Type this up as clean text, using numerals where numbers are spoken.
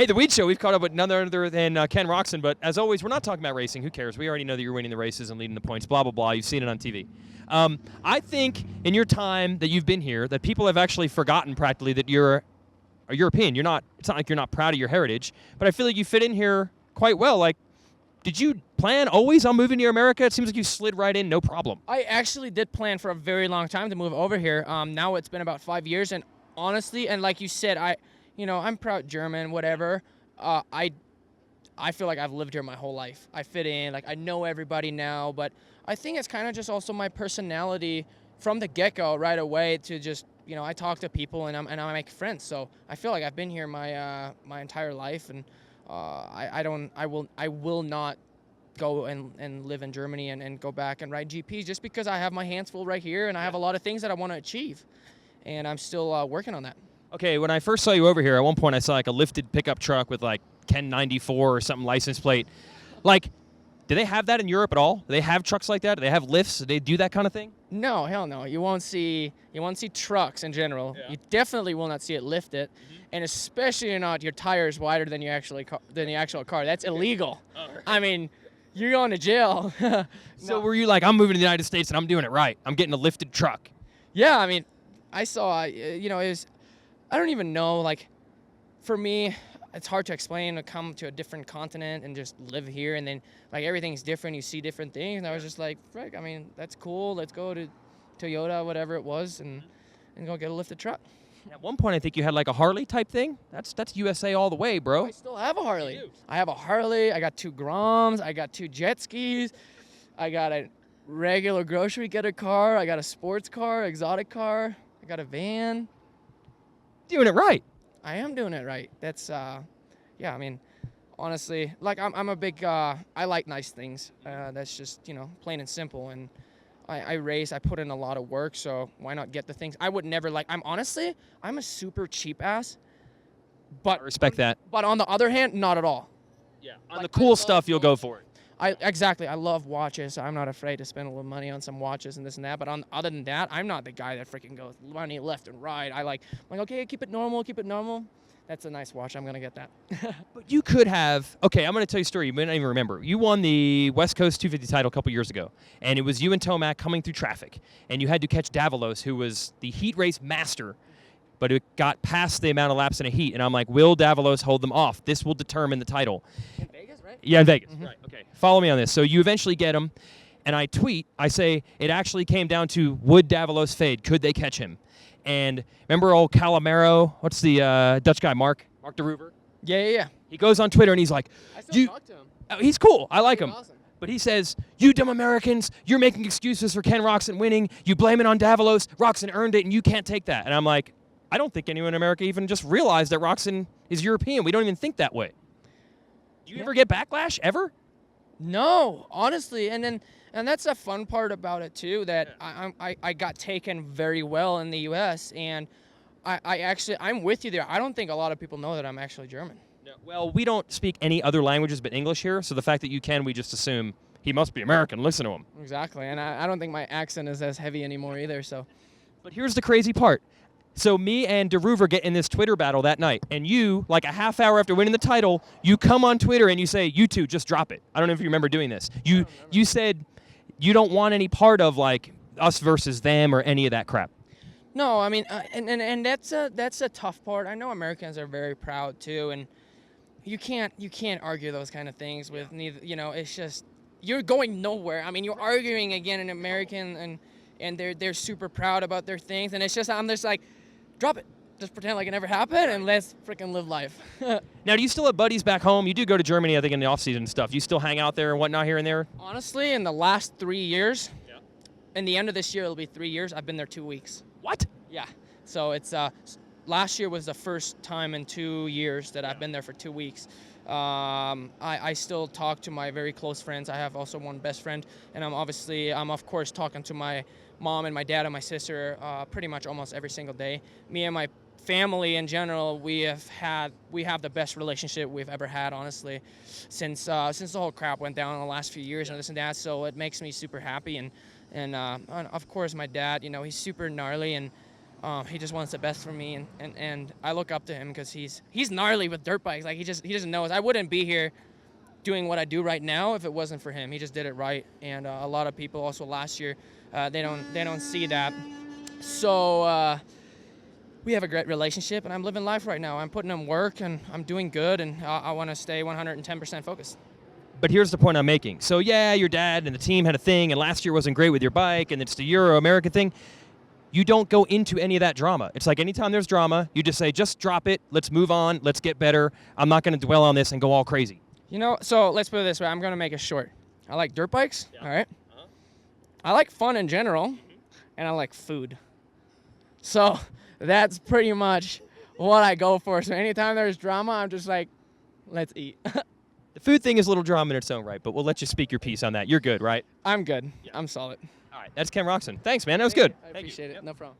Hey, the Weege Show, we've caught up with none other than Ken Roczen, but as always, we're not talking about racing. Who cares? We already know that you're winning the races and leading the points, blah, blah, blah. You've seen it on TV. I think in your time that you've been here that people have actually forgotten practically that you're a European. It's not like you're not proud of your heritage, but I feel like you fit in here quite well. Like, did you plan always on moving to America? It seems like you slid right in, no problem. I actually did plan for a very long time to move over here. Now it's been about 5 years, and honestly, and like you said, I'm proud German, whatever. I feel like I've lived here my whole life. I fit in, like I know everybody now, but I think it's kind of just also my personality from the get-go right away to just, I talk to people and I make friends. So I feel like I've been here my entire life, and I will not go and live in Germany and go back and ride GPs just because I have my hands full right here and I have a lot of things that I want to achieve, and I'm still working on that. Okay, when I first saw you over here, at one point I saw like a lifted pickup truck with like 1094 or something license plate. Like, do they have that in Europe at all? Do they have trucks like that? Do they have lifts? Do they do that kind of thing? No, hell no. You won't see trucks in general. Yeah. You definitely will not see it lifted, and especially not your tires wider than the actual car. That's illegal. Oh, right. I mean, you're going to jail. So were you like, I'm moving to the United States and I'm doing it right. I'm getting a lifted truck. Yeah, I mean, I saw, it was, I don't even know, like, for me, it's hard to explain to come to a different continent and just live here, and then, like, everything's different. You see different things, and I was just like, frick, I mean, that's cool. Let's go to Toyota, whatever it was, and go get a lifted truck. At one point, I think you had like a Harley type thing. That's USA all the way, bro. I still have a Harley. I have a Harley. I got 2 Groms. I got 2 jet skis. I got a regular grocery getter car. I got a sports car, exotic car. I got a van. Doing it right. I am doing it right. That's, yeah, I mean, honestly, like I'm a big, I like nice things. That's just, plain and simple. And I race, I put in a lot of work, so why not get the things? I would never I'm a super cheap ass. But I respect that. But on the other hand, not at all. Yeah. On the cool stuff, you'll go for it. Exactly. I love watches. I'm not afraid to spend a little money on some watches and this and that. But other than that, I'm not the guy that freaking goes money left and right. I'm like, okay, keep it normal, keep it normal. That's a nice watch. I'm going to get that. But you could have, okay, I'm going to tell you a story you may not even remember. You won the West Coast 250 title a couple years ago, and it was you and Tomac coming through traffic, and you had to catch Davalos, who was the heat race master, but it got past the amount of laps in a heat, and I'm like, will Davalos hold them off? This will determine the title. In Vegas, right? Yeah, in Vegas. Mm-hmm. Right, okay. Follow me on this. So you eventually get him, and I tweet, I say, it actually came down to, would Davalos fade? Could they catch him? And remember old Calamaro? What's the Dutch guy, Mark de Roover? Yeah. He goes on Twitter and he's like, I still talk to him. He's cool. I like him. Awesome. But he says, you dumb Americans, you're making excuses for Ken Roczen winning. You blame it on Davalos. Roczen earned it, and you can't take that. And I'm like, I don't think anyone in America even just realized that Roczen is European. We don't even think that way. Do you ever get backlash, ever? No, honestly. And that's the fun part about it, too, that I got taken very well in the U.S., and I'm with you there. I don't think a lot of people know that I'm actually German. No. Well, we don't speak any other languages but English here, so the fact that you can, we just assume he must be American. Listen to him. Exactly, and I don't think my accent is as heavy anymore either. So, but here's the crazy part. So me and de Roover get in this Twitter battle that night, and you, like a half hour after winning the title, you come on Twitter and you say, you two, just drop it. I don't know if you remember doing this. You said you don't want any part of, like, us versus them or any of that crap. No, I mean, and that's a tough part. I know Americans are very proud too, and you can't argue those kind of things with neither. It's just you're going nowhere. I mean, you're arguing again an American, and they're super proud about their things, and it's just I'm just like, drop it. Just pretend like it never happened, and let's freaking live life. Now, do you still have buddies back home? You do go to Germany, I think, in the off-season and stuff. You still hang out there and whatnot here and there? Honestly, in the last 3 years, in the end of this year, it'll be 3 years. I've been there 2 weeks. What? Yeah. So it's last year was the first time in 2 years that I've been there for 2 weeks. I still talk to my very close friends. I have also one best friend, and I'm of course talking to my mom and my dad and my sister pretty much almost every single day. Me and my family in general, we have the best relationship we've ever had, honestly, since the whole crap went down in the last few years and this and that. So it makes me super happy, and of course my dad, he's super gnarly, and He just wants the best for me, and I look up to him because he's gnarly with dirt bikes. Like he doesn't know us. I wouldn't be here doing what I do right now if it wasn't for him. He just did it right, and a lot of people also last year they don't see that. So we have a great relationship, and I'm living life right now. I'm putting in work, and I'm doing good, and I want to stay 110% focused. But here's the point I'm making. So, yeah, your dad and the team had a thing, and last year wasn't great with your bike, and it's the Euro-American thing. You don't go into any of that drama. It's like anytime there's drama, you just say, just drop it. Let's move on. Let's get better. I'm not going to dwell on this and go all crazy. You know, so let's put it this way. I'm going to make it short. I like dirt bikes, all right? I like fun in general, and I like food. So that's pretty much what I go for. So anytime there's drama, I'm just like, let's eat. The food thing is a little drama in its own right, but we'll let you speak your piece on that. You're good, right? I'm good. I'm solid. All right, that's Ken Roczen. Thanks, man. That was good. I appreciate it. No problem.